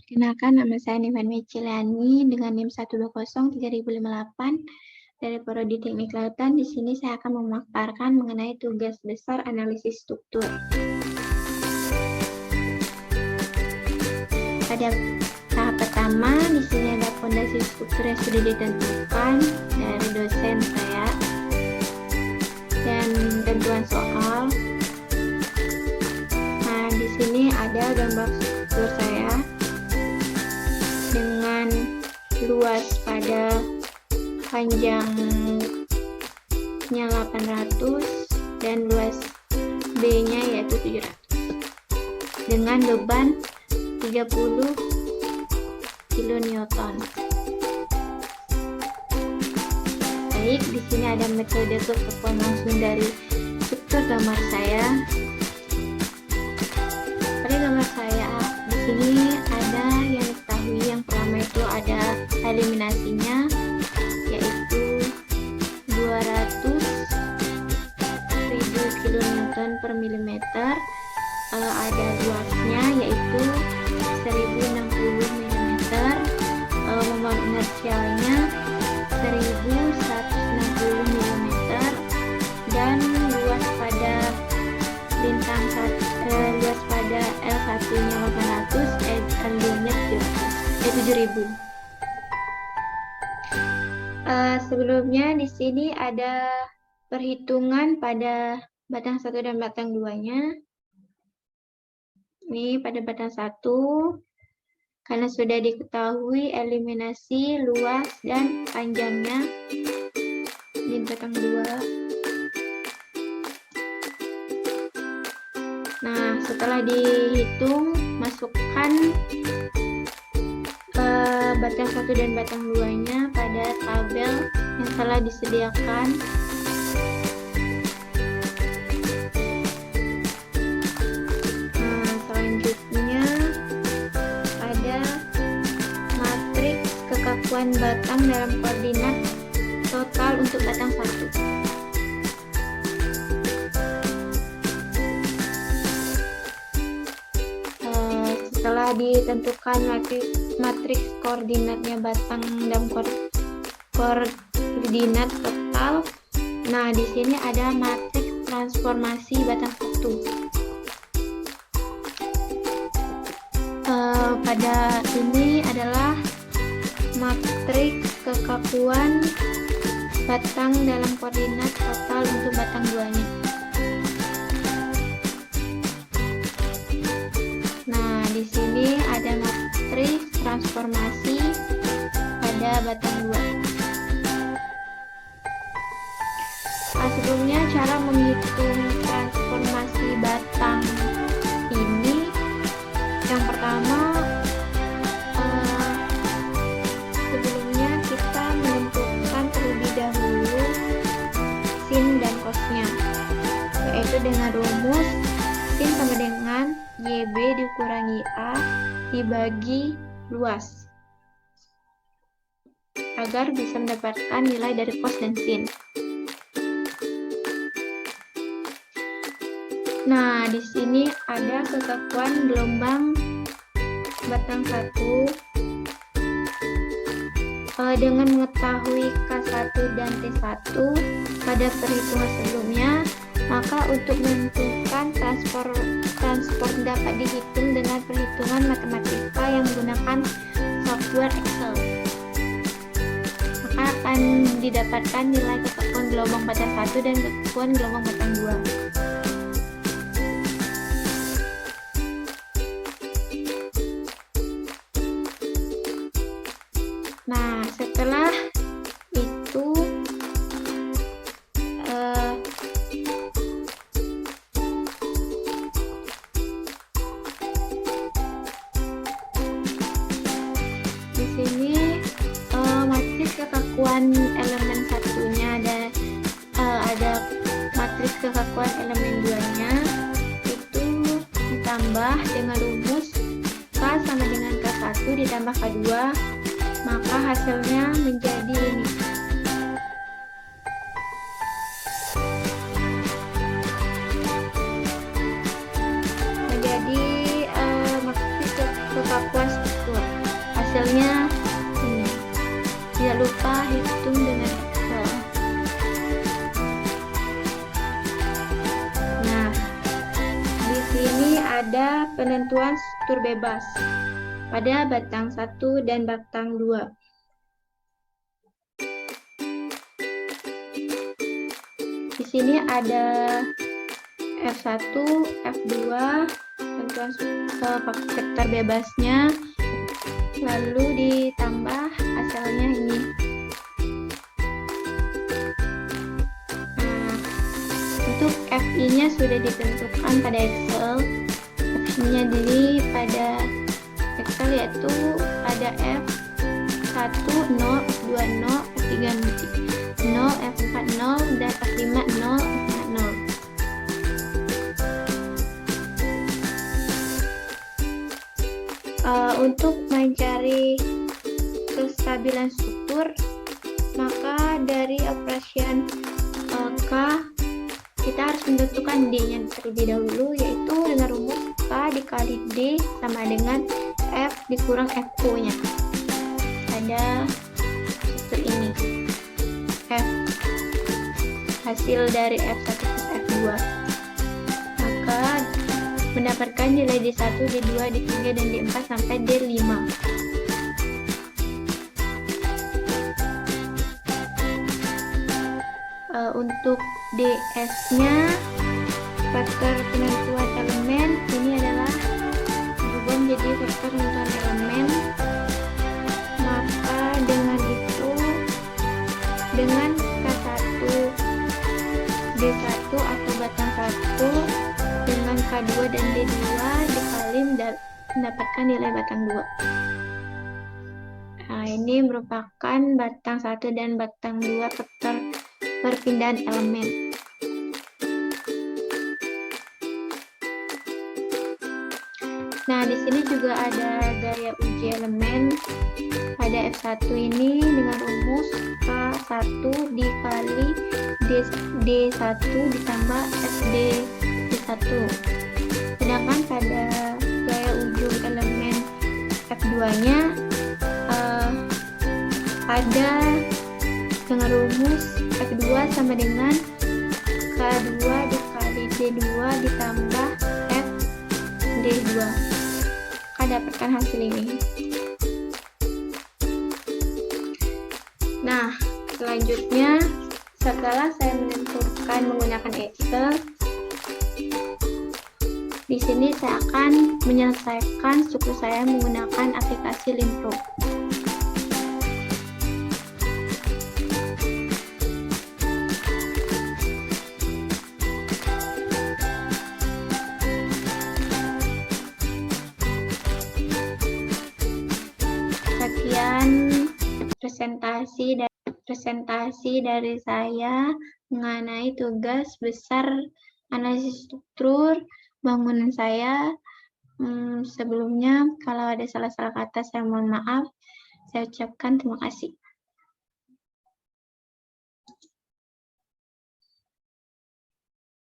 Perkenalkan, nama saya Nivan Meciliani dengan NIM 1203058 dari Prodi Teknik Kelautan. Di sini saya akan memaparkan mengenai tugas besar analisis struktur. Pada tahap pertama, di sini ada fondasi struktur yang sudah ditentukan dari dosen saya dan tentuan soal. Nah, di sini ada gambar struktur saya dengan luas pada panjangnya 800 dan luas B-nya yaitu 700 dengan beban 30 kN. Baik, di sini ada metode kekakuan langsung dari struktur gambar saya. Pada gambar saya di sini ada yang diketahui, yang pertama itu ada eliminasinya yaitu 200.000 kN per milimeter. Ada luasnya yaitu 1060 mm, moment inersialnya 1160 mm, dan luas pada lintang luas pada L1 nya 800, L2 nya 7000. Sebelumnya di sini ada perhitungan pada batang 1 dan batang 2-nya. Ini pada batang 1, karena sudah diketahui eliminasi, luas, dan panjangnya di batang 2. Nah, setelah dihitung, masukkan batang 1 dan batang 2-nya pada tabel yang telah disediakan. Selanjutnya ada matriks kekakuan batang dalam koordinat total untuk batang 1. Setelah ditentukan matriks koordinatnya batang dalam koordinat total, nah di sini ada matriks transformasi batang 1. Pada ini adalah matriks kekakuan batang dalam koordinat total untuk batang 2-nya. Nah, di sini ada matriks transformasi pada batang 2. Sebelumnya, cara menghitung transformasi batang ini, yang pertama, sebelumnya kita menentukan terlebih dahulu sin dan cosnya, yaitu dengan rumus sin sama dengan YB dikurangi A dibagi luas, agar bisa mendapatkan nilai dari cos dan sin. Nah, di sini ada kekakuan gelombang batang 1. Dengan mengetahui K1 dan T1 pada perhitungan sebelumnya, maka untuk menentukan transport dapat dihitung dengan perhitungan matematika yang menggunakan software Excel. Maka akan didapatkan nilai kekakuan gelombang batang 1 dan kekakuan gelombang batang 2. Nah, setelah itu di sini matriks kekakuan elemen satunya ada matriks kekakuan elemen 2-nya itu ditambah dengan rumus K sama dengan K1 ditambah K2, maka hasilnya menjadi ini. Menjadi matriks kekakuan struktur. hasilnya ini. Tidak lupa hitung dengan Excel. Nah, di sini ada penentuan struktur bebas pada batang 1 dan batang 2. Di sini ada F1, F2, tentuan vektor bebasnya, lalu ditambah hasilnya ini. Nah, untuk FI-nya sudah ditentukan pada Excel. FI-nya jadi pada Excel yaitu pada F1 0, F2 0, F3 0, F4 0, dan F5 0, F6 0. Untuk mencari kestabilan struktur, maka dari operasian K kita harus menentukan D-nya terlebih dahulu, yaitu dengan rumus K dikali D sama dengan F dikurang FO-nya. Ada struktur ini, F hasil dari F1 plus F2, maka mendapatkan nilai D1, D2, D3, dan D4 sampai D5. Untuk DS-nya, vektor penentuan elemen ini adalah berubah menjadi vektor penentuan elemen. Maka dengan itu, dengan K1 D1 atau batang 1 dengan K2 dan D2 dikali mendapatkan nilai batang 2. Nah, ini merupakan batang 1 dan batang 2 vektor perpindahan elemen. Nah, di sini juga ada gaya uji elemen pada F1 ini dengan rumus K1 dikali D1 ditambah SD D1. Sedangkan pada gaya uji elemen F2-nya ada dengan rumus F2 sama dengan K2 dikali D2 ditambah F D2. Akan dapatkan hasil ini. Nah, selanjutnya setelah saya menentukan menggunakan Excel, di sini saya akan menyelesaikan struktur saya menggunakan aplikasi Limpro. Sekian presentasi dari saya mengenai tugas besar analisis struktur bangunan saya. Sebelumnya, kalau ada salah-salah kata, saya mohon maaf. Saya ucapkan terima kasih.